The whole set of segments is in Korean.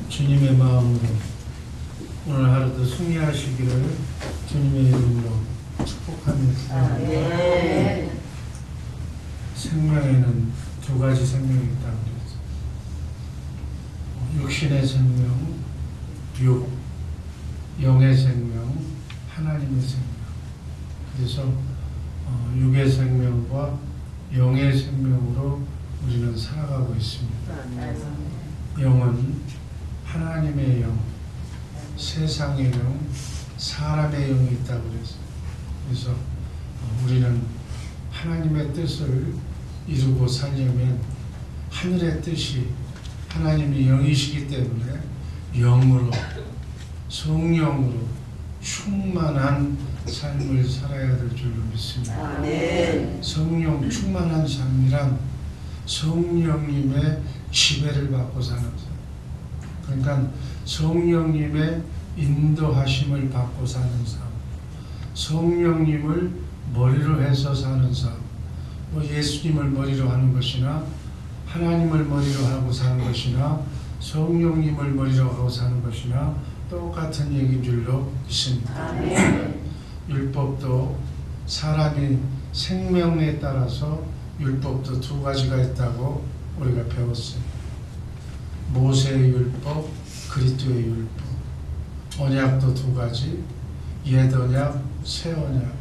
주님의 마음으로 오늘 하루도 승리하시기를 주님의 이름으로 축복합니다. 생명에는 두 가지 생명이 있다고 그랬어요. 육신의 생명, 영의 생명, 하나님의 생명. 그래서 육의 생명과 영의 생명으로 우리는 살아가고 있습니다. 영은 하나님의 영, 세상의 영, 사람의 영이 있다고 그랬어요. 그래서 우리는 하나님의 뜻을 이루고 살려면 하늘의 뜻이 하나님이 영이시기 때문에 영으로, 성령으로 충만한 삶을 살아야 될 줄로 믿습니다. 성령 충만한 삶이란 성령님의 지배를 받고 사는 삶. 그러니까 성령님의 인도하심을 받고 사는 삶. 성령님을 머리로 해서 사는 삶. 예수님을 머리로 하는 것이나 하나님을 머리로 하고 사는 것이나 성령님을 머리로 하고 사는 것이나 똑같은 얘기인 줄로 믿습니다. 율법도 사람이 생명에 따라서 율법도 두 가지가 있다고 우리가 배웠어요. 모세의 율법, 그리스도의 율법. 언약도 두 가지, 옛 언약, 새 언약.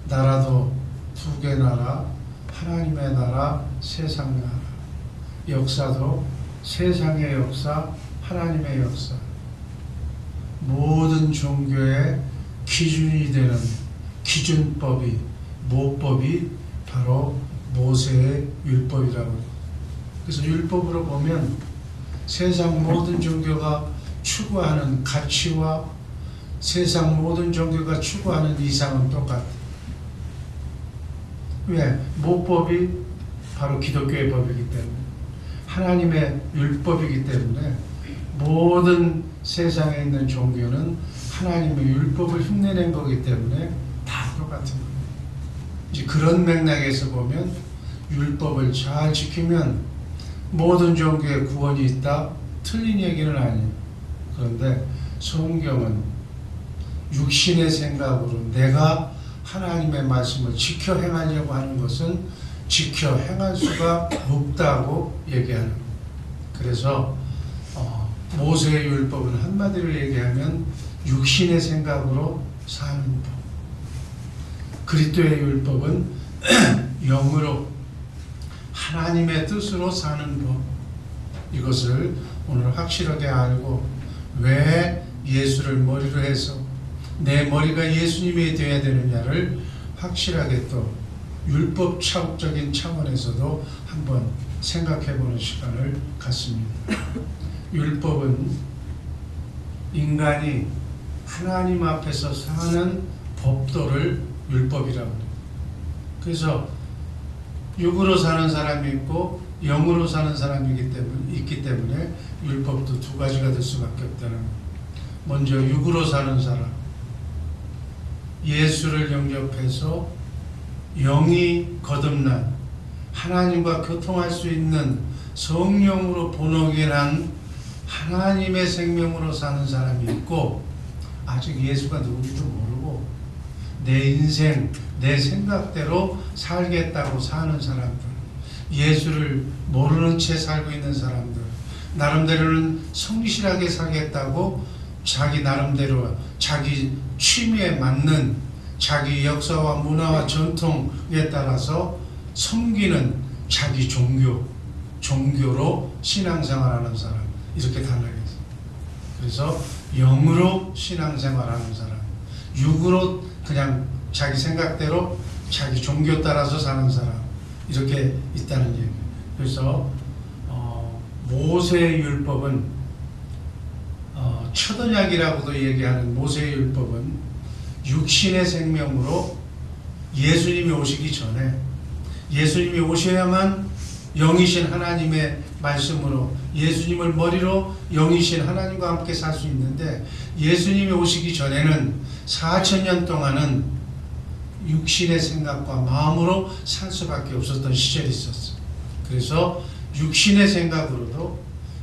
나라도 두 개 나라, 하나님의 나라, 세상 나라. 역사도 세상의 역사, 하나님의 역사. 모든 종교의 기준이 되는 기준법이, 모법이 바로 모세의 율법이라고 해요. 그래서 율법으로 보면 세상 모든 종교가 추구하는 가치와 세상 모든 종교가 추구하는 이상은 똑같아요. 왜? 모법이 바로 기독교의 법이기 때문에, 하나님의 율법이기 때문에 모든 세상에 있는 종교는 하나님의 율법을 흉내낸 거기 때문에 다 똑같은 거예요. 이제 그런 맥락에서 보면 율법을 잘 지키면 모든 종교에 구원이 있다? 틀린 얘기는 아니에요. 그런데 성경은 육신의 생각으로 내가 하나님의 말씀을 지켜 행하려고 하는 것은 지켜 행할 수가 없다고 얘기하는 거예요. 그래서 모세의 율법은 한마디로 얘기하면 육신의 생각으로 사는 법. 그리스도의 율법은 영으로 하나님의 뜻으로 사는 법. 이것을 오늘 확실하게 알고 왜 예수를 머리로 해서 내 머리가 예수님이 되어야 되느냐를 확실하게 또 율법적인 차원에서도 한번 생각해보는 시간을 갖습니다. 율법은 인간이 하나님 앞에서 사는 법도를 율법이라고 해요. 그래서 육으로 사는 사람이 있고 영으로 사는 사람이 있기 때문에 율법도 두 가지가 될 수밖에 없다는 거예요. 먼저 육으로 사는 사람, 예수를 영접해서 영이 거듭난 하나님과 교통할 수 있는 성령으로 본어기난 하나님의 생명으로 사는 사람이 있고, 아직 예수가 누군지도 모르고 내 인생, 내 생각대로 살겠다고 사는 사람들, 예수를 모르는 채 살고 있는 사람들, 나름대로는 성실하게 살겠다고 자기 나름대로 자기 취미에 맞는 자기 역사와 문화와 전통에 따라서 섬기는 자기 종교로 신앙생활하는 사람, 이렇게 단락했어요. 그래서 영으로 신앙생활하는 사람, 육으로 그냥 자기 생각대로 자기 종교 따라서 사는 사람, 이렇게 있다는 얘기예요. 그래서 모세의 율법은 첫 언약이라고도 얘기하는 모세의 율법은 육신의 생명으로 예수님이 오시기 전에, 예수님이 오셔야만 영이신 하나님의 말씀으로 예수님을 머리로 영이신 하나님과 함께 살 수 있는데, 예수님이 오시기 전에는 4000년 동안은 육신의 생각과 마음으로 살 수밖에 없었던 시절이 있었어요. 그래서 육신의 생각으로도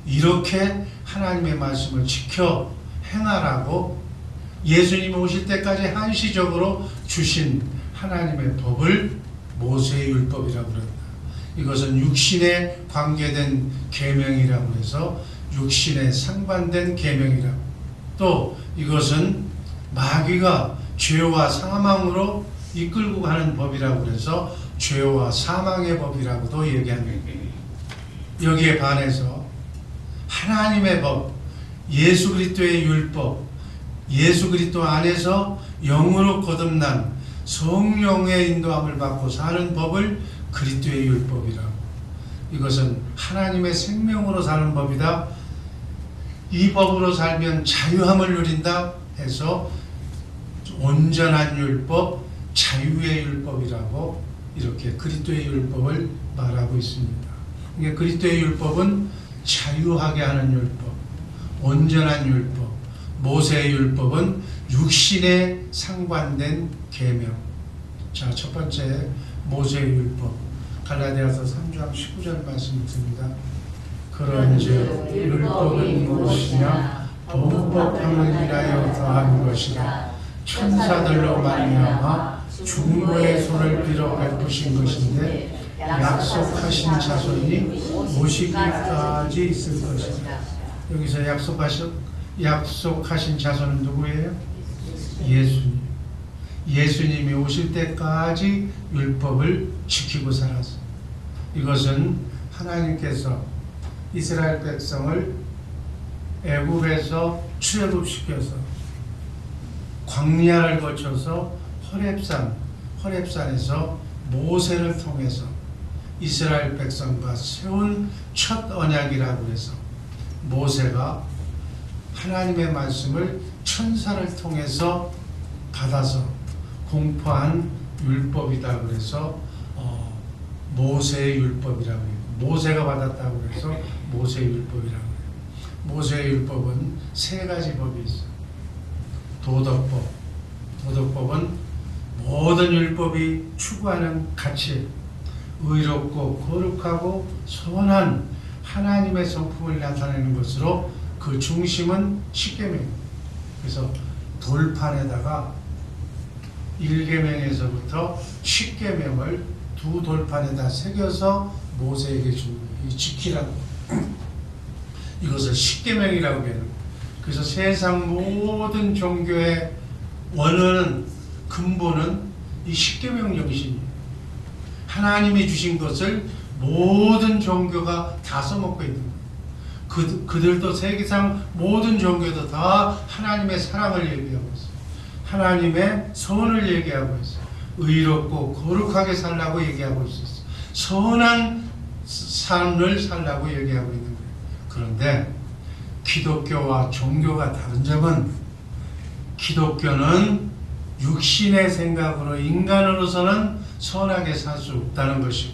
이렇게 하나님의 말씀을 지켜 행하라고 예수님이 오실 때까지 한시적으로 주신 하나님의 법을 모세의 율법이라고 그런다. 이것은 육신에 관계된 계명이라고 해서 육신에 상관된 계명이라고, 또 이것은 마귀가 죄와 사망으로 이끌고 가는 법이라고 해서 죄와 사망의 법이라고도 얘기합니다. 여기에 반해서 하나님의 법, 예수 그리스도의 율법, 예수 그리스도 안에서 영으로 거듭난 성령의 인도함을 받고 사는 법을 그리스도의 율법이라고, 이것은 하나님의 생명으로 사는 법이다. 이 법으로 살면 자유함을 누린다 해서 온전한 율법, 자유의 율법이라고 이렇게 그리스도의 율법을 말하고 있습니다. 그러니까 그리스도의 율법은 자유하게 하는 율법, 온전한 율법, 모세의 율법은 육신에 상관된 계명. 자, 첫 번째 모세의 율법, 갈라디아서 3장 19절 말씀이 있습니다. 그런즉 율법은 무엇이냐? 범법함을 인하여 더한 것이라. 천사들로 말미암아 중보의 손을 빌어 베푸신 것인데 약속하신 자손이 오시기까지 있을 것이다. 여기서 약속하신 자손은 누구예요? 예수님. 예수님이 오실 때까지 율법을 지키고 살았어요. 이것은 하나님께서 이스라엘 백성을 애굽에서 출애굽시켜서 광야를 거쳐서 호렙산에서 모세를 통해서 이스라엘 백성과 세운 첫 언약이라고 해서 모세가 하나님의 말씀을 천사를 통해서 받아서 공포한 율법이다 그래서 모세의 율법이라고 해요. 모세가 받았다고 해서 모세의 율법이라고 해요. 모세의 율법은 세 가지 법이 있어요. 도덕법은 모든 율법이 추구하는 가치, 의롭고 거룩하고 선한 하나님의 성품을 나타내는 것으로 그 중심은 십계명입니다. 그래서 돌판에다가 1계명에서부터 10계명을 두 돌판에다 새겨서 모세에게 준 거예요. 지키라고. 이것을 10계명이라고 해요. 그래서 세상 모든 종교의 원어는 근본은 이 10계명 정신이에요. 하나님이 주신 것을 모든 종교가 다 써먹고 있는 거예요. 그들도 세계상 모든 종교도 다 하나님의 사랑을 얘기하고 있어요. 하나님의 선을 얘기하고 있어요. 의롭고 거룩하게 살라고 얘기하고 있어요. 선한 삶을 살라고 얘기하고 있는 거예요. 그런데 기독교와 종교가 다른 점은 기독교는 육신의 생각으로 인간으로서는 선하게 살 수 없다는 것이고,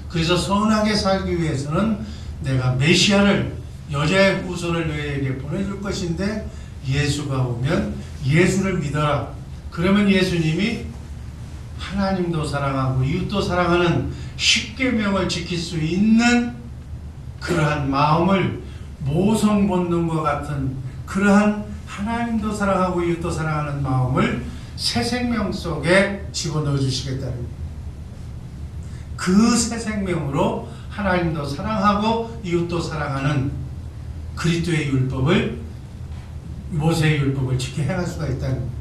그래서 선하게 살기 위해서는 내가 메시아를, 여자의 후손을 너희에게 보내줄 것인데 예수가 오면 예수를 믿어라. 그러면 예수님이 하나님도 사랑하고 이웃도 사랑하는 십계명을 지킬 수 있는 그러한 마음을, 모성 본능과 같은 그러한 하나님도 사랑하고 이웃도 사랑하는 마음을 새 생명 속에 집어넣어 주시겠다는 거예요. 그 새 생명으로 하나님도 사랑하고 이웃도 사랑하는 그리스도의 율법을, 모세의 율법을 지켜 행할 수가 있다는 거예요.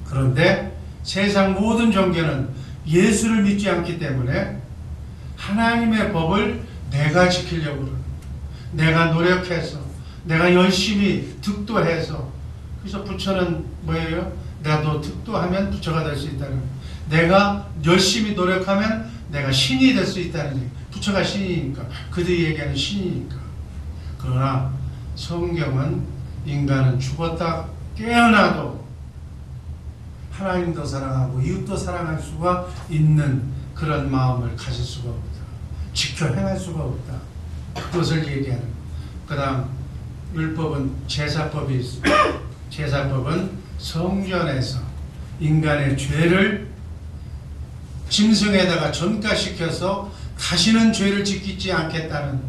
그런데 세상 모든 종교는 예수를 믿지 않기 때문에 하나님의 법을 내가 지키려고 그러는, 내가 노력해서, 내가 열심히 득도해서, 그래서 부처는 뭐예요? 나도 득도하면 부처가 될 수 있다는 거예요. 내가 열심히 노력하면 내가 신이 될 수 있다는 거예요. 부처가 신이니까, 그들이 얘기하는 신이니까. 그러나 성경은 인간은 죽었다 깨어나도 하나님도 사랑하고 이웃도 사랑할 수가 있는 그런 마음을 가질 수가 없다. 지켜 행할 수가 없다. 그것을 얘기하는 거예요. 그 다음 율법은 제사법이 있습니다. 제사법은 성전에서 인간의 죄를 짐승에다가 전가시켜서 다시는 죄를 지키지 않겠다는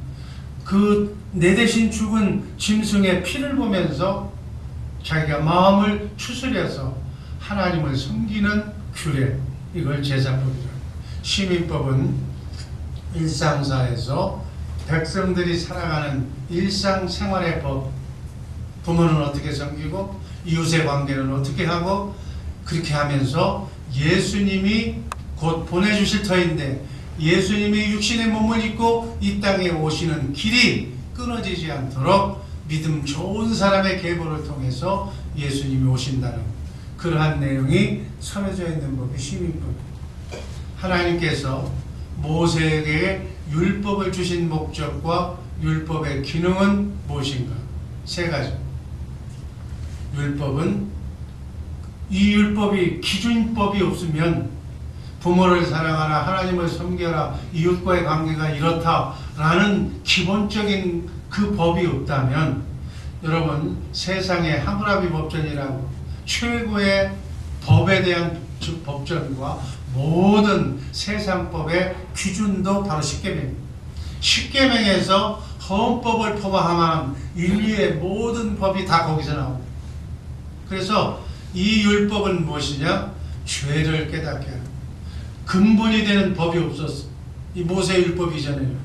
그 내 대신 죽은 짐승의 피를 보면서 자기가 마음을 추스려서 하나님을 섬기는 규례, 이걸 제사법이라. 시민법은 일상사에서 백성들이 살아가는 일상생활의 법, 부모는 어떻게 섬기고 이웃의 관계는 어떻게 하고, 그렇게 하면서 예수님이 곧 보내주실 터인데 예수님이 육신의 몸을 입고 이 땅에 오시는 길이 끊어지지 않도록 믿음 좋은 사람의 계보를 통해서 예수님이 오신다는 그러한 내용이 서려져 있는 법이 시민법입니다. 하나님께서 모세에게 율법을 주신 목적과 율법의 기능은 무엇인가? 세 가지. 율법은, 이 율법이 기준법이 없으면 부모를 사랑하라, 하나님을 섬겨라, 이웃과의 관계가 이렇다라는 기본적인 그 법이 없다면, 여러분, 세상의 하무라비 법전이라고 최고의 법에 대한 법전과 모든 세상법의 기준도 바로 십계명입니다. 십계명에서 헌법을 포함한 인류의 모든 법이 다 거기서 나옵니다. 그래서 이 율법은 무엇이냐? 죄를 깨닫게 하는 근본이 되는 법이 없었어. 이 모세 율법 이전에는.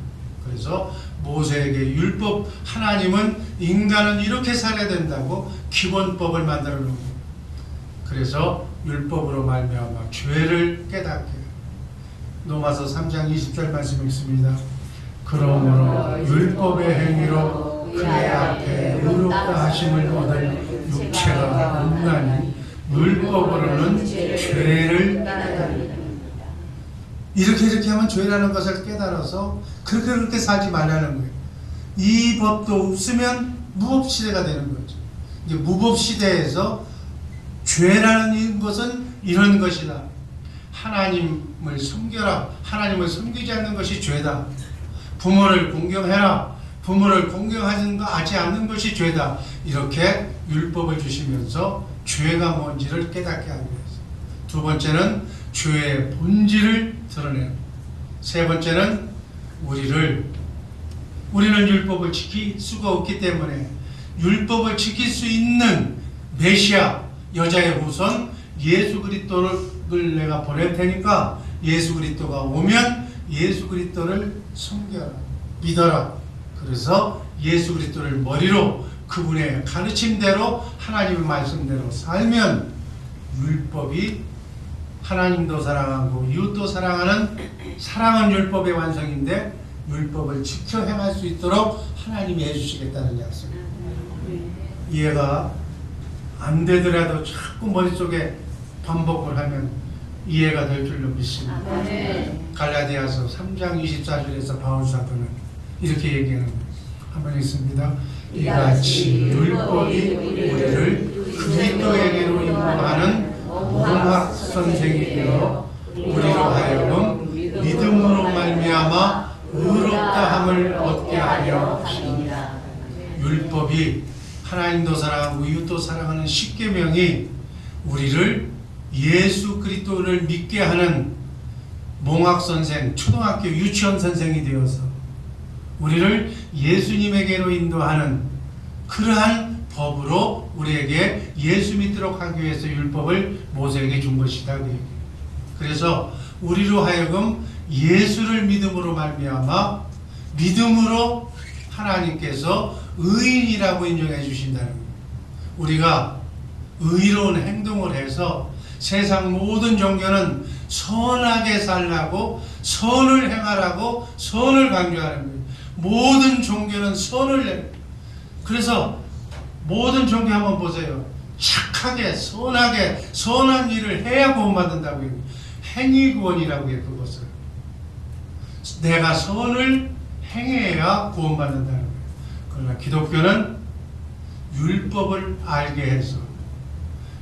그래서 모세에게 율법, 하나님은 인간은 이렇게 살아야 된다고 기본법을 만들어 놓은 거예요. 그래서 율법으로 말미암아 죄를 깨닫게. 로마서 3장 20절 말씀 읽습니다. 그러므로 율법의 행위로 그의 앞에 의롭다 하심을 얻을 육체가 없나니 율법으로는 죄를 깨닫게. 이렇게 하면 죄라는 것을 깨달아서 그렇게 살지 말라는 거예요. 이 법도 없으면 무법시대가 되는 거죠. 이제 무법시대에서 죄라는 것은 이런 것이다. 하나님을 섬겨라. 하나님을 섬기지 않는 것이 죄다. 부모를 공경해라. 부모를 공경하지 않는 것이 죄다. 이렇게 율법을 주시면서 죄가 뭔지를 깨닫게 하기 위해서. 두 번째는 죄의 본질을 드러내는. 세 번째는 우리는 율법을 지킬 수가 없기 때문에 율법을 지킬 수 있는 메시아, 여자의 후손 예수 그리스도를 내가 보낼 테니까 예수 그리스도가 오면 예수 그리스도를 섬겨라, 믿어라. 그래서 예수 그리스도를 머리로 그분의 가르침대로 하나님의 말씀대로 살면 율법이 하나님도 사랑하고 이웃도 사랑하는 사랑은 율법의 완성인데 율법을 지켜 행할 수 있도록 하나님이 해주시겠다는 약속. 이해가 안 되더라도 자꾸 머릿속에 반복을 하면 이해가 될 줄로 믿습니다. 갈라디아서 3장 24절에서 바울 사도는 이렇게 얘기하는 거예요. 한번 읽습니다. 이같이 율법이 우리를 그리스도에게로 인도하는 몽학 선생이 되어 우리로 하여금 믿음으로 말미암아 의롭다함을 얻게 하려 하십니다. 율법이 하나님도 사랑하고 이웃도 사랑하는 십계명이 우리를 예수 그리스도를 믿게 하는 몽학 선생, 초등학교 유치원 선생이 되어서 우리를 예수님에게로 인도하는 그러한 법으로 우리에게 예수 믿도록 하기 위해서 율법을 모세에게 준 것이다. 그래서 우리로 하여금 예수를 믿음으로 말미암아 믿음으로 하나님께서 의인이라고 인정해 주신다는 거예요. 우리가 의로운 행동을 해서 세상 모든 종교는 선하게 살라고 선을 행하라고 선을 강조하는 거예요. 모든 종교는 선을 내. 그래서 모든 종교 한번 보세요. 착하게 선하게 선한 일을 해야 구원받는다고 해요. 행위구원이라고 해요. 그것을 내가 선을 행해야 구원받는다는 거예요. 그러나 기독교는 율법을 알게 해서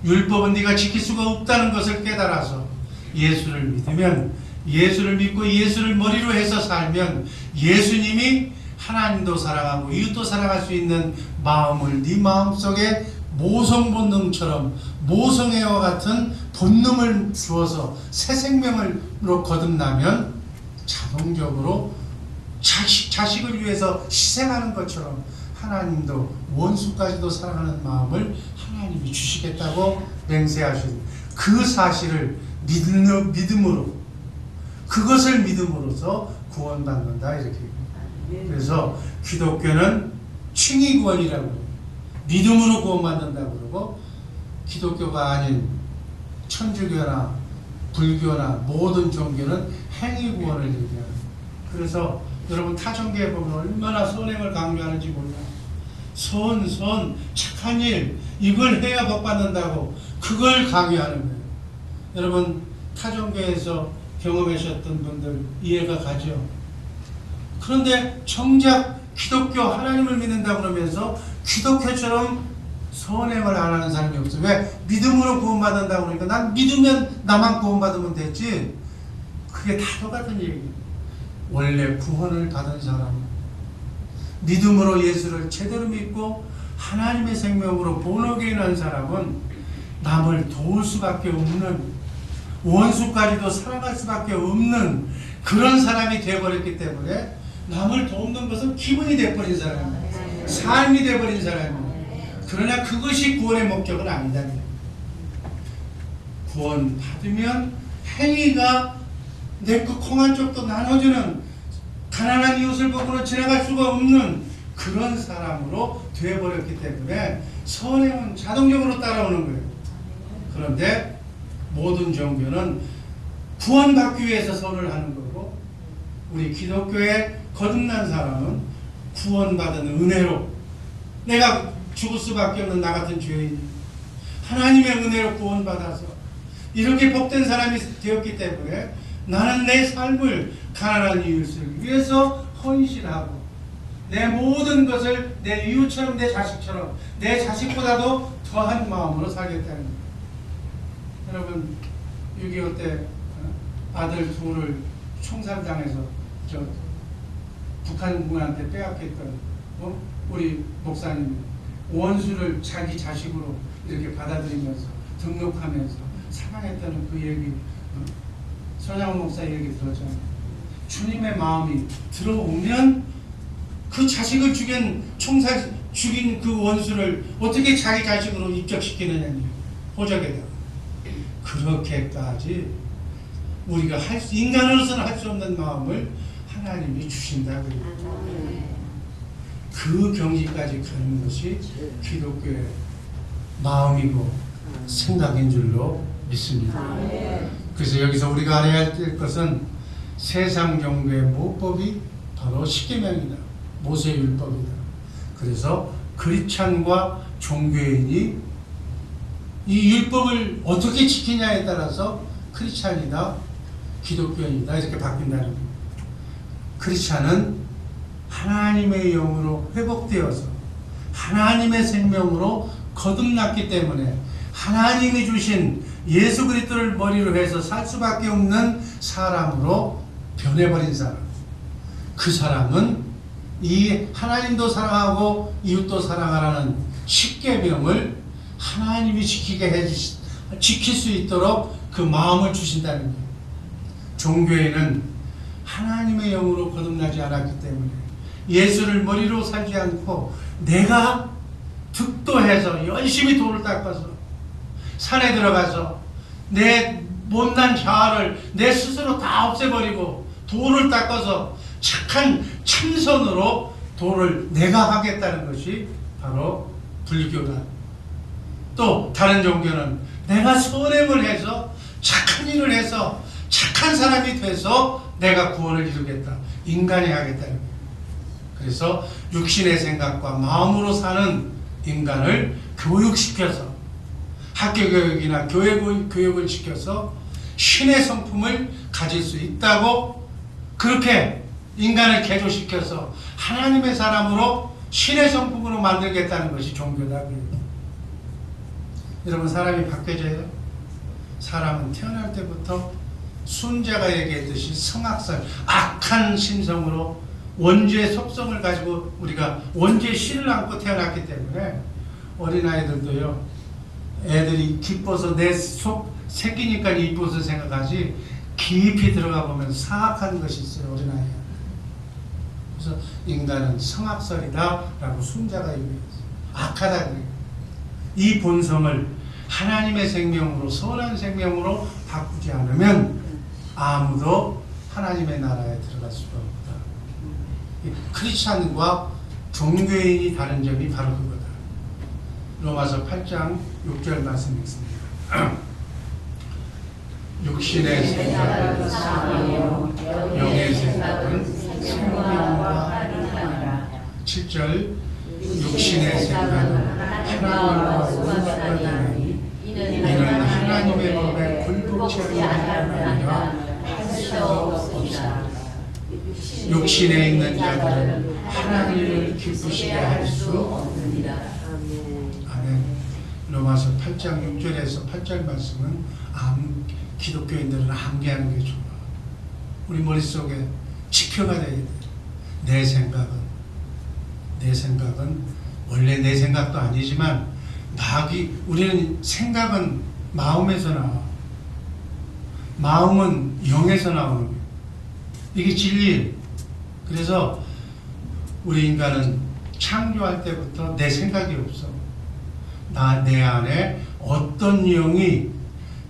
율법은 네가 지킬 수가 없다는 것을 깨달아서 예수를 믿으면 예수를 믿고 예수를 머리로 해서 살면 예수님이 하나님도 사랑하고 이웃도 사랑할 수 있는 마음을 네 마음속에 모성 본능처럼 모성애와 같은 본능을 주어서 새 생명으로 거듭나면 자동적으로 자식을 위해서 희생하는 것처럼 하나님도 원수까지도 사랑하는 마음을 하나님이 주시겠다고 맹세하신 그 사실을 믿음으로, 그것을 믿음으로써 구원받는다 이렇게. 그래서 기독교는 칭의 구원이라고 그래요. 믿음으로 구원받는다고 그러고, 기독교가 아닌 천주교나 불교나 모든 종교는 행위 구원을 얘기하는. 그래서 여러분 타종교에 보면 얼마나 선행을 강조하는지 몰라요. 선, 착한 일, 이걸 해야 복 받는다고 그걸 강요하는 거예요. 여러분 타종교에서 경험하셨던 분들 이해가 가죠. 그런데 정작 기독교 하나님을 믿는다고 그러면서 기독교처럼 선행을 안 하는 사람이 없어요. 왜? 믿음으로 구원받는다고 그러니까 난 믿으면 나만 구원받으면 됐지. 그게 다 똑같은 얘기예요. 원래 구원을 받은 사람은 믿음으로 예수를 제대로 믿고 하나님의 생명으로 본어게인한 사람은 남을 도울 수밖에 없는, 원수까지도 사랑할 수밖에 없는 그런 사람이 되어버렸기 때문에 남을 돕는 것은 기분이 돼버린 사람이에요. 삶이 돼버린 사람이에요. 그러나 그것이 구원의 목적은 아니다. 구원 받으면 행위가 내 그 콩 한 쪽도 나눠주는, 가난한 이웃을 보고는 지나갈 수가 없는 그런 사람으로 되어버렸기 때문에 선행은 자동적으로 따라오는 거예요. 그런데 모든 종교는 구원받기 위해서 선을 하는 거고, 우리 기독교에 거듭난 사람은 구원받은 은혜로, 내가 죽을 수밖에 없는 나 같은 죄인이 하나님의 은혜로 구원받아서 이렇게 복된 사람이 되었기 때문에 나는 내 삶을 가난한 이웃을 위해서 헌신하고 내 모든 것을 내 이웃처럼, 내 자식처럼, 내 자식보다도 더한 마음으로 살겠다는 거예요. 여러분 6.25 때 아들 둘을 총살당해서 북한군한테 빼앗겼던 우리 목사님, 원수를 자기 자식으로 이렇게 받아들이면서 등록하면서 사랑했다는 그 얘기, 손양원 목사 얘기 들었잖아요. 주님의 마음이 들어오면 그 자식을 죽인 그 원수를 어떻게 자기 자식으로 입적시키느냐니, 호적에다가. 그렇게까지 우리가 인간으로서는 할 수 없는 마음을 하나님이 주신다고 해요. 그 경지까지 가는 것이 기독교의 마음이고 생각인 줄로 믿습니다. 그래서 여기서 우리가 알아야 될 것은 세상 종교의 모법이 바로 십계명이다. 모세율법이다. 그래서 크리스찬과 종교인이 이 율법을 어떻게 지키냐에 따라서 크리스찬이다, 기독교인이다 이렇게 바뀐다는 겁니다. 크리스찬은 하나님의 영으로 회복되어서 하나님의 생명으로 거듭났기 때문에 하나님이 주신 예수 그리스도를 머리로 해서 살 수밖에 없는 사람으로 변해버린 사람. 그 사람은 이 하나님도 사랑하고 이웃도 사랑하라는 십계명을 하나님이 지킬 수 있도록 그 마음을 주신다는 거예요. 종교에는 하나님의 영으로 거듭나지 않았기 때문에 예수를 머리로 살지 않고 내가 득도해서 열심히 돌을 닦아서 산에 들어가서 내 못난 자아를 내 스스로 다 없애버리고 돌을 닦아서 착한 참선으로 돌을 내가 하겠다는 것이 바로 불교다. 또 다른 종교는 내가 선행을 해서 착한 일을 해서 착한 사람이 돼서 내가 구원을 이루겠다. 인간이 하겠다는 거예요. 그래서 육신의 생각과 마음으로 사는 인간을 교육시켜서 학교 교육이나 교회 교육을 시켜서 신의 성품을 가질 수 있다고, 그렇게 인간을 개조시켜서 하나님의 사람으로 신의 성품으로 만들겠다는 것이 종교다. 여러분 사람이 바뀌어져요. 사람은 태어날 때부터 순자가 얘기했듯이 성악설, 악한 심성으로 원죄의 속성을 가지고 우리가 원죄의 씨를 안고 태어났기 때문에 어린아이들도요, 애들이 기뻐서 내 속 새끼니까 이뻐서 생각하지 깊이 들어가 보면 사악한 것이 있어요. 어린아이가 그래서 인간은 성악설이다라고 순자가 얘기했어요. 악하다 그래요. 이 본성을 하나님의 생명으로, 선한 생명으로 바꾸지 않으면 아무도 하나님의 나라에 들어갈 수가 없다. 크리스찬과 종교인이 다른 점이 바로 그거다. 로마서 8장 6절 말씀 읽습니다. 육신의 생각은 사망이요 영의 생각은 생명과 하나니라. 7절 육신의 생각은 하나님과 원수하나니 이는 하나님의 법에 굴복치 아니하느니라 할 수도 없으리라. 육신에 있는 자들은 하나님을 기쁘시게 할 수 없느니라. 아멘. 로마서 8장 6절에서 8절 말씀은 기독교인들은 암기하는 게 좋아. 우리 머릿속에 지표가 돼야 돼. 내 생각은 원래 내 생각도 아니지만 우리는 생각은 마음에서 나와. 마음은 영에서 나오는 거예요. 이게 진리예요. 그래서 우리 인간은 창조할 때부터 내 생각이 없어. 내 안에 어떤 영이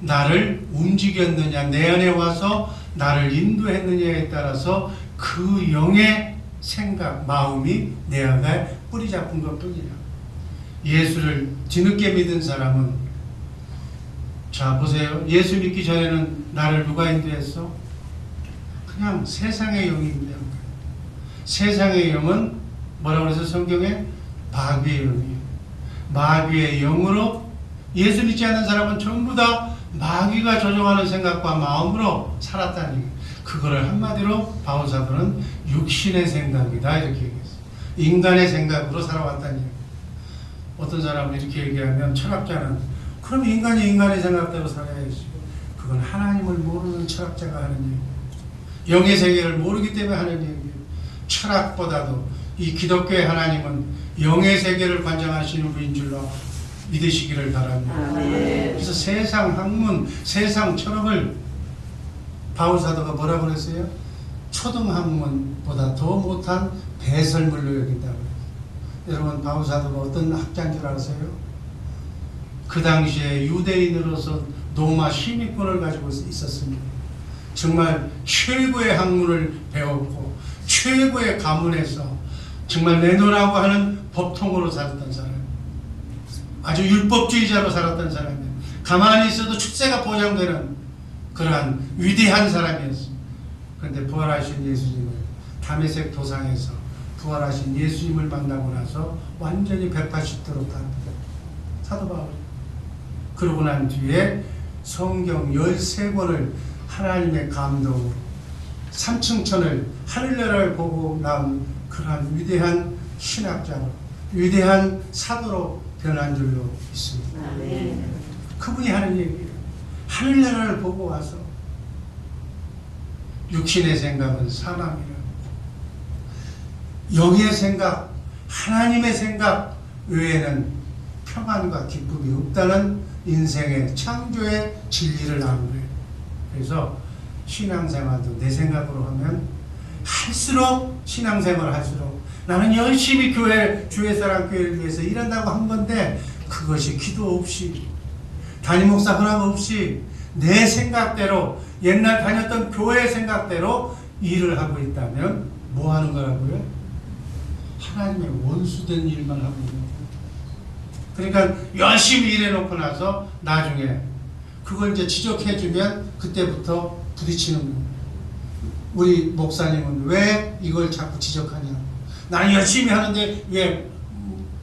나를 움직였느냐, 내 안에 와서 나를 인도했느냐에 따라서 그 영의 생각, 마음이 내 안에 뿌리 잡은 것 뿐이야. 예수를 뒤늦게 믿은 사람은, 자 보세요. 예수 믿기 전에는 나를 누가 인도했어? 그냥 세상의 영이 인도한 거예요. 세상의 영은 뭐라고 그래서 성경에? 마귀의 영이에요. 마귀의 영으로, 예수 믿지 않는 사람은 전부 다 마귀가 조종하는 생각과 마음으로 살았다는 얘기예요. 그거를 한마디로 바울사도는 육신의 생각이다 이렇게 얘기했어요. 인간의 생각으로 살아왔다는 얘기예요. 어떤 사람은 이렇게 얘기하면, 철학자는 그럼 인간이 인간의 생각대로 살아야지. 그건 하나님을 모르는 철학자가 하는 얘기예요. 영의 세계를 모르기 때문에 하는 얘기예요. 철학보다도 이 기독교의 하나님은 영의 세계를 관장하시는 분인 줄로 믿으시기를 바랍니다. 그래서 세상 학문, 세상 철학을 바울사도가 뭐라고 그랬어요? 초등학문보다 더 못한 배설물로 여긴다고 그랬어요. 여러분, 바울사도가 어떤 학자인 줄 아세요? 그 당시에 유대인으로서 로마 시민권을 가지고 있었습니다. 정말 최고의 학문을 배웠고 최고의 가문에서 정말 내노라고 하는 법통으로 살았던 사람, 아주 율법주의자로 살았던 사람이에요. 가만히 있어도 출세가 보장되는 그러한 위대한 사람이었습니다. 그런데 부활하신 예수님을, 다메섹 도상에서 부활하신 예수님을 만나고 나서 완전히 180도로 다 사도 바울. 그러고 난 뒤에 성경 13권을 하나님의 감동으로 삼층천을 하늘나라를 보고 나온 그러한 위대한 신학자로, 위대한 사도로 변한 줄로 있습니다. 그분이 하는 얘기예요. 하늘나라를 보고 와서 육신의 생각은 사망이라, 영의 생각, 하나님의 생각 외에는 평안과 기쁨이 없다는 인생의 창조의 진리를 아는 거예요. 그래서 신앙생활도 내 생각으로 하면 할수록, 신앙생활을 할수록 나는 열심히 주의 사랑 교회를 위해서 일한다고 한 건데, 그것이 기도 없이, 담임 목사 허락 없이 내 생각대로, 옛날 다녔던 교회 생각대로 일을 하고 있다면 뭐 하는 거라고요? 하나님의 원수된 일만 하고 있는 거예요. 그러니까 열심히 일해놓고 나서 나중에 그걸 이제 지적해주면 그때부터 부딪히는 거예요. 우리 목사님은 왜 이걸 자꾸 지적하냐? 나는 열심히 하는데 왜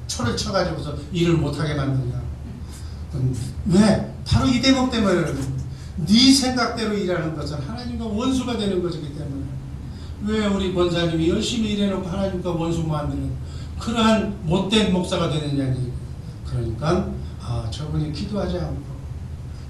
초를 쳐가지고서 일을 못하게 만드냐? 왜? 바로 이 대목 때문에. 네 생각대로 일하는 것은 하나님과 원수가 되는 것이기 때문에. 왜 우리 권사님이 열심히 일해놓고 하나님과 원수 만드는 그러한 못된 목사가 되느냐니. 그러니까 저분이 기도하지 않고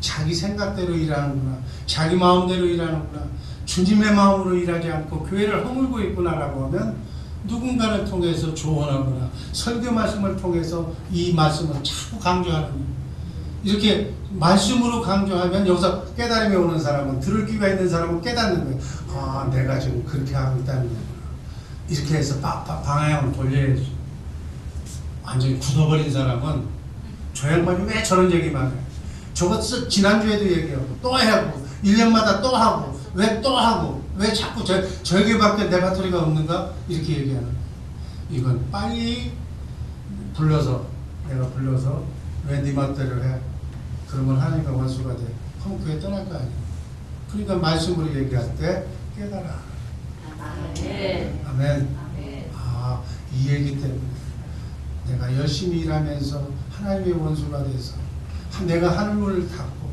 자기 생각대로 일하는구나, 자기 마음대로 일하는구나, 주님의 마음으로 일하지 않고 교회를 허물고 있구나라고 하면 누군가를 통해서 조언하거나 설교 말씀을 통해서 이 말씀을 자꾸 강조하는 거예요. 이렇게 말씀으로 강조하면 여기서 깨달음이 오는 사람은, 들을 귀가 있는 사람은 깨닫는 거예요. 내가 지금 그렇게 하고 있다는 거구나. 이렇게 해서 방향을 돌려야지. 완전히 굳어버린 사람은 저 양반이 왜 저런 얘기만 해? 저거 지난주에도 얘기하고 또 하고 1년마다 또 하고 왜 또 하고 왜 자꾸 저에게밖에 내 바터리가 없는가? 이렇게 얘기하는 거야. 이건 빨리 내가 불러서 왜 네 멋대로 해? 그러면 하나님과 원수가 돼. 그럼 그게 떠날 거 아니야. 그러니까 말씀으로 얘기할 때 깨달아. 아멘. 아멘. 아, 이 얘기 때문에 내가 열심히 일하면서 하나님의 원수가 돼서 내가 하늘문을 닫고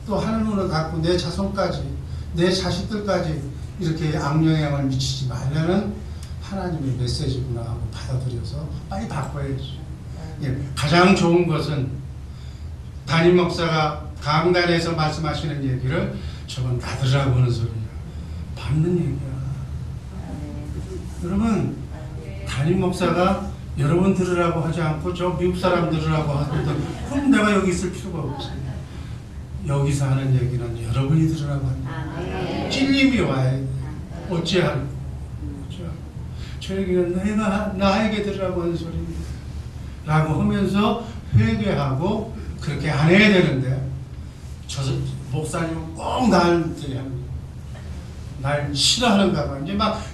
또 하늘문을 닫고 내 자손까지 내 자식들까지 이렇게 악영향을 미치지 말라는 하나님의 메시지구나 하고 받아들여서 빨리 바꿔야지. 예, 가장 좋은 것은 담임 목사가 강단에서 말씀하시는 얘기를 저건 나들으라고 하는 소리야. 받는 얘기야. 여러분, 담임 목사가 여러분 들으라고 하지 않고 저 미국 사람 들으라고 하거든. 그럼 내가 여기 있을 필요가 없지. 여기서 하는 얘기는 여러분이 들으라고 합니다. 찔림이 와야 돼. 어찌하고 저 얘기는 내가 나에게 들으라고 하는 소리입니다 라고 하면서 회개하고 그렇게 안 해야 되는데 저 목사님은 꼭 나한테 합니다. 날 싫어하는가 봐.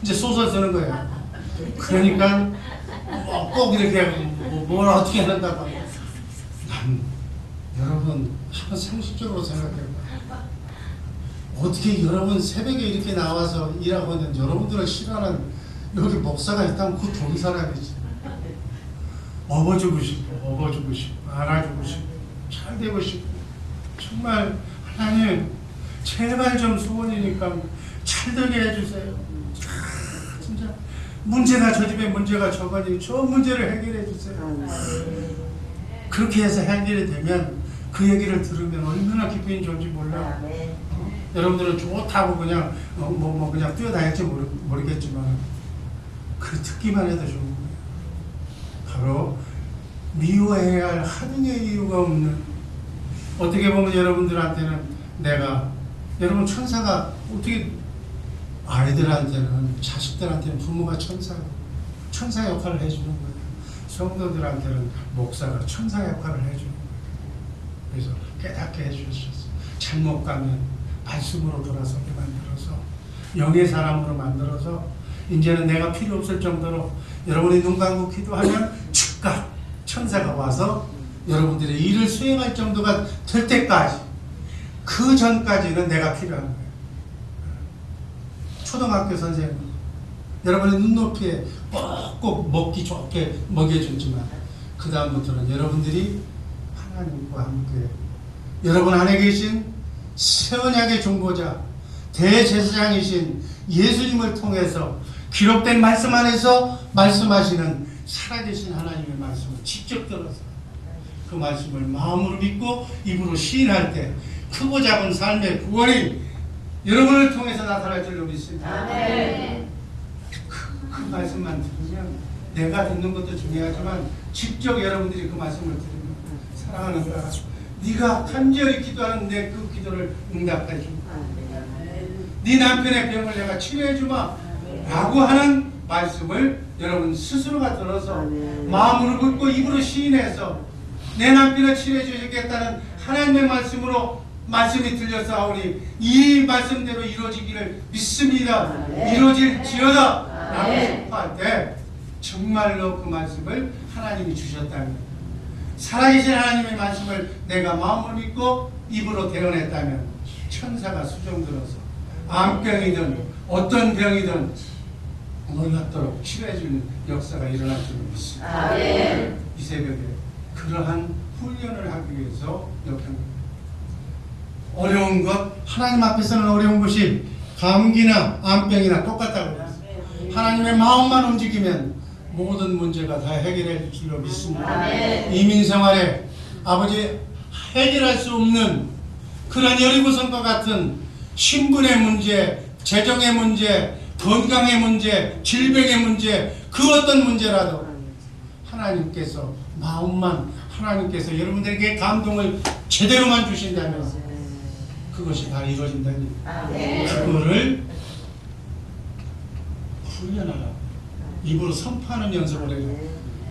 이제 소설 쓰는 거예요. 그러니까 꼭 이렇게 뭘 어떻게 한다 봐. 여러분 한번 상식적으로 생각해봐. 어떻게 여러분 새벽에 이렇게 나와서 일하고 있는 여러분들을 싫어하는 여기 목사가 있다면 그 돈 사람이지. 업어주고 싶고 안아주고 싶고 잘 되고 싶고 정말 하나님 제발 좀 소원이니까 잘되게 해주세요. 진짜 문제가 저 집에 문제가 저거니 저 문제를 해결해 주세요. 그렇게 해서 해결이 되면 그 얘기를 들으면 얼마나 기쁨이 좋은지 몰라. 여러분들은 좋다고 그냥 그냥 뛰어다닐지 모르겠지만 그 듣기만 해도 좋은 거예요. 바로 미워해야 할 하등의 이유가 없는, 어떻게 보면 여러분들한테는 여러분 천사가 어떻게 아이들한테는 자식들한테는 부모가 천사 역할을 해주는 거예요. 성도들한테는 목사가 천사 역할을 해주는 거예요. 그래서 깨닫게 해주셨어요. 잘못 가면 말씀으로 돌아서게 만들어서 영의 사람으로 만들어서 이제는 내가 필요 없을 정도로 여러분이 눈 감고 기도하면 즉각 천사가 와서 여러분들의 일을 수행할 정도가 될 때까지, 그 전까지는 내가 필요한 거예요. 초등학교 선생님 여러분의 눈높이에 꼭꼭 먹기 좋게 먹여주지만 그 다음부터는 여러분들이 하나님과 함께 여러분 안에 계신 새 언약의 중보자 대제사장이신 예수님을 통해서 기록된 말씀 안에서 말씀하시는 살아계신 하나님의 말씀을 직접 들어서 그 말씀을 마음으로 믿고 입으로 시인할 때 크고 작은 삶의 구원이 여러분을 통해서 나타날 줄로 믿습니다. 그 말씀만 들으면 내가 듣는 것도 중요하지만 직접 여러분들이 그 말씀을 들으면 사랑하는 가 네가 간절히 기도하는 내 그 기도를 응답해 주마. 네 남편의 병을 내가 치료해 주마 라고 하는 말씀을 여러분 스스로가 들어서 마음으로 믿고 입으로 시인해서 내 남편을 치료해 주시겠다는 하나님의 말씀으로 말씀이 들려서 하오니 이 말씀대로 이루어지기를 믿습니다. 이루어질지어다 라고 싶어할 때 정말로 그 말씀을 하나님이 주셨다면, 살아계신 하나님의 말씀을 내가 마음으로 믿고 입으로 대언했다면 천사가 수종들어서 암병이든 어떤 병이든 놀랍도록 치료해주는 역사가 일어날 줄 믿습니다. 이 새벽에 그러한 훈련을 하기 위해서 역합니다. 어려운 것, 하나님 앞에서는 어려운 것이 감기나 암병이나 똑같다고 했어요. 하나님의 마음만 움직이면 모든 문제가 다 해결해 줄 줄로 믿습니다. 이민생활에 아버지 해결할 수 없는 그런 여리고성과 같은 신분의 문제, 재정의 문제, 건강의 문제, 질병의 문제, 그 어떤 문제라도 하나님께서 하나님께서 여러분들에게 감동을 제대로만 주신다면 그것이 다 이루어진다니. 그거를 훈련하라. 입으로 선포하는 연습을 해요.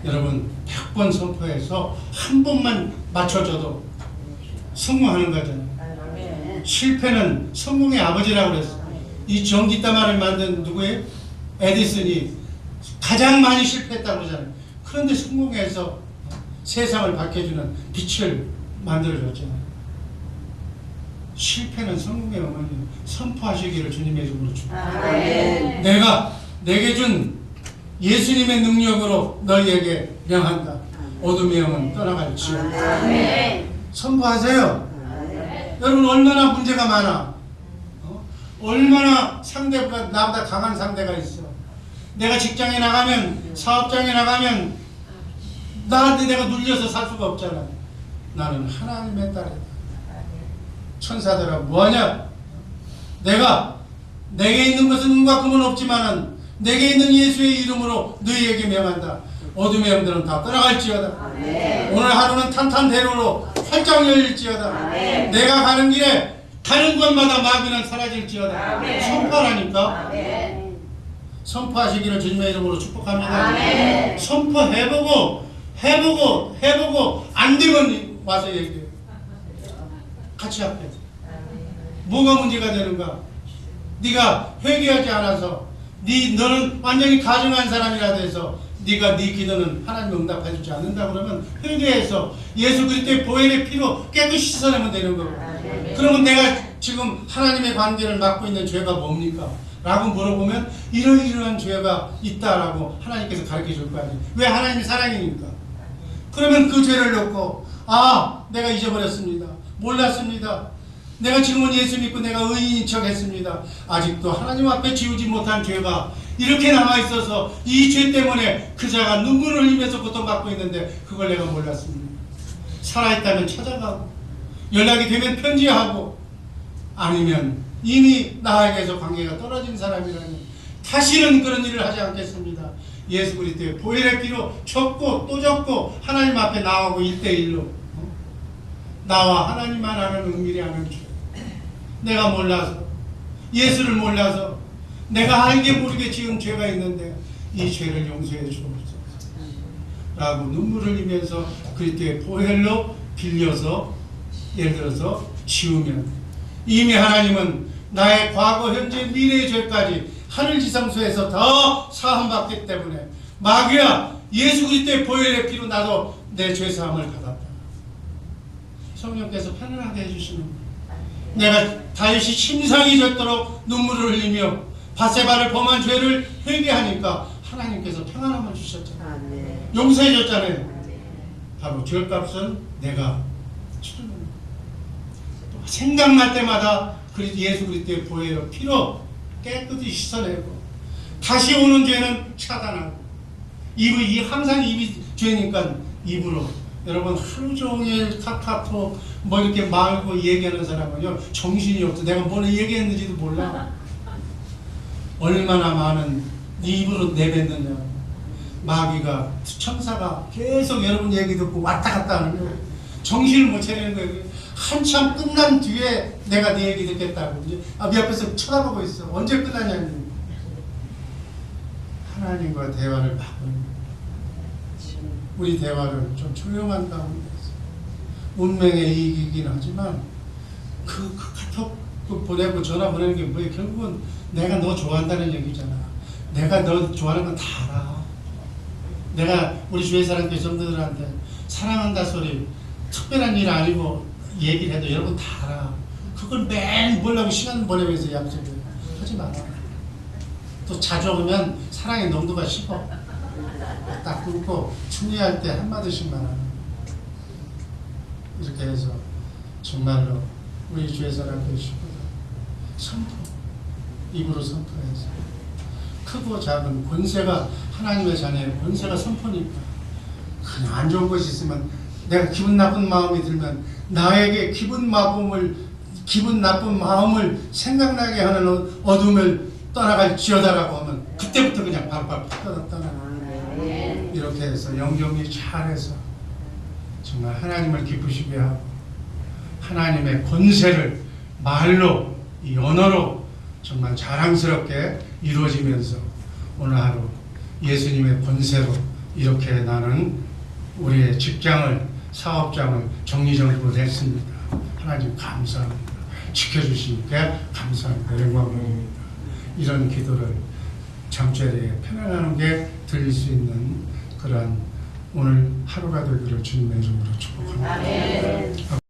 여러분 100번 선포해서 한 번만 맞춰줘도 성공하는 거잖아요. 실패는 성공의 아버지라고 그랬어요. 이 전기다마를 만든 누구예요? 에디슨이 가장 많이 실패했다고 그러잖아요. 그런데 성공해서 세상을 밝혀주는 빛을 만들어줬잖아요. 실패는 성공의 어머니. 선포하시기를 주님의 이름으로 축복합니다. 내가 내게 준 예수님의 능력으로 너희에게 명한다. 어둠의 영은 떠나갈지어다. 선포하세요. 여러분 얼마나 문제가 많아. 얼마나 상대가 나보다 강한 상대가 있어. 내가 직장에 나가면, 사업장에 나가면 나한테 내가 눌려서 살 수가 없잖아. 나는 하나님의 딸이다. 천사들아 뭐하냐? 내게 있는 것은 은과 금은 없지만은 내게 있는 예수의 이름으로 너희에게 명한다. 어둠의 영들은 다 떠나갈지어다. 오늘 하루는 탄탄대로로 활짝 열릴지어다. 내가 가는 길에 가는 곳마다 마귀는 사라질지어다. 선포하라니까. 선포하시기를 주님의 이름으로 축복합니다. 선포해보고 해보고 안 되면 와서 얘기해. 같이 합해. 뭐가 문제가 되는가? 네가 회개하지 않아서 너는 완전히 가증한 사람이라 돼서 네가 네 기도는 하나님 응답해 주지 않는다 그러면 회개해서 예수 그리스도의 보혈의 피로 깨끗이 씻어내면 되는 거고. 그러면 내가 지금 하나님의 관계를 맡고 있는 죄가 뭡니까? 라고 물어보면 이러이러한 죄가 있다라고 하나님께서 가르쳐 줄 거 아니에요. 왜? 하나님이 사랑이니까. 그러면 그 죄를 놓고 내가 잊어버렸습니다. 몰랐습니다. 내가 지금은 예수 믿고 내가 의인인 척 했습니다. 아직도 하나님 앞에 지우지 못한 죄가 이렇게 남아있어서 이 죄 때문에 그 자가 눈물을 흘리면서 고통받고 있는데 그걸 내가 몰랐습니다. 살아있다면 찾아가고 연락이 되면 편지하고 아니면 이미 나에게서 관계가 떨어진 사람이라니 다시는 그런 일을 하지 않겠습니다. 예수 그리스도의 보혈의 피로 졌고 또 졌고 하나님 앞에 나오고 1대1로 나와 하나님만 아는 은밀히 아는 죄. 내가 몰라서 예수를 몰라서 내가 알게 모르게 지은 죄가 있는데 이 죄를 용서해 주옵소서 라고 눈물을 흘리면서 그리스도의 보혈로 빌려서 예를 들어서 지우면 이미 하나님은 나의 과거 현재 미래의 죄까지 하늘 지성소에서 더 사함받기 때문에 마귀야 예수 그리스도의 보혈의 피로 나도 내 죄사함을 받았다. 성령께서 편안하게 해주시는 거예요. 내가 다윗이 심상이 젖도록 눈물을 흘리며 바세바를 범한 죄를 회개하니까 하나님께서 평안함을 주셨잖아요. 용서해 줬잖아요. 바로 죄값은 내가 치르는 거예요. 생각날 때마다 예수 그리스도의 보혈의 피로 깨끗이 씻어내고 다시 오는 죄는 차단하고 항상 입이 죄니까 입으로 여러분 하루 종일 카카오톡 뭐 이렇게 말고 얘기하는 사람은요 정신이 없어. 내가 뭘 얘기했는지도 몰라. 얼마나 많은 입으로 내뱉느냐. 마귀가 천사가 계속 여러분 얘기 듣고 왔다 갔다 하는 거예요. 정신을 못 차리는 거예요. 한참 끝난 뒤에 내가 네 얘기 듣겠다고 이제 네 앞에서 쳐다보고 있어. 언제 끝나냐니. 하나님과 대화를 바꾸는 우리 대화를 좀 조용한 가운데서 운명의 이익이긴 하지만 그 카톡 보내고 전화 보내는 게 뭐예요? 결국은 내가 너 좋아한다는 얘기잖아. 내가 너 좋아하는 건 다 알아. 내가 우리 주위 사람 교성들한테 사랑한다 소리 특별한 일 아니고 얘기를 해도 여러분 다 알아. 그걸 매일 보려고 시간 보내면서 약속을 하지 마라. 또 자주 오면 사랑의 농도가 식어. 딱 끊고 승리할 때 한마디씩만 하는 이렇게 해서 정말로 우리 주의 사람 되시고 선포 입으로 선포해서 크고 작은 권세가 하나님의 자녀의 권세가 선포니까 그냥 안 좋은 것이 있으면 내가 기분 나쁜 마음이 들면 나에게 기분 나쁜 마음을 생각나게 하는 어둠을 떠나갈지어다라고 하면 그때부터 그냥 바로 떠나가. 이렇게 해서 영정리 잘해서 정말 하나님을 기쁘시게 하고 하나님의 권세를 말로 이 언어로 정말 자랑스럽게 이루어지면서 오늘 하루 예수님의 권세로 이렇게 나는 우리의 직장을, 사업장을 정리정돈했습니다. 하나님 감사합니다. 지켜주시니까 감사합니다. 영광입니다. 이런 기도를 잠자리에 편안하게 드릴 수 있는 그러한 오늘 하루가 되기를 주님의 이름으로 축복합니다.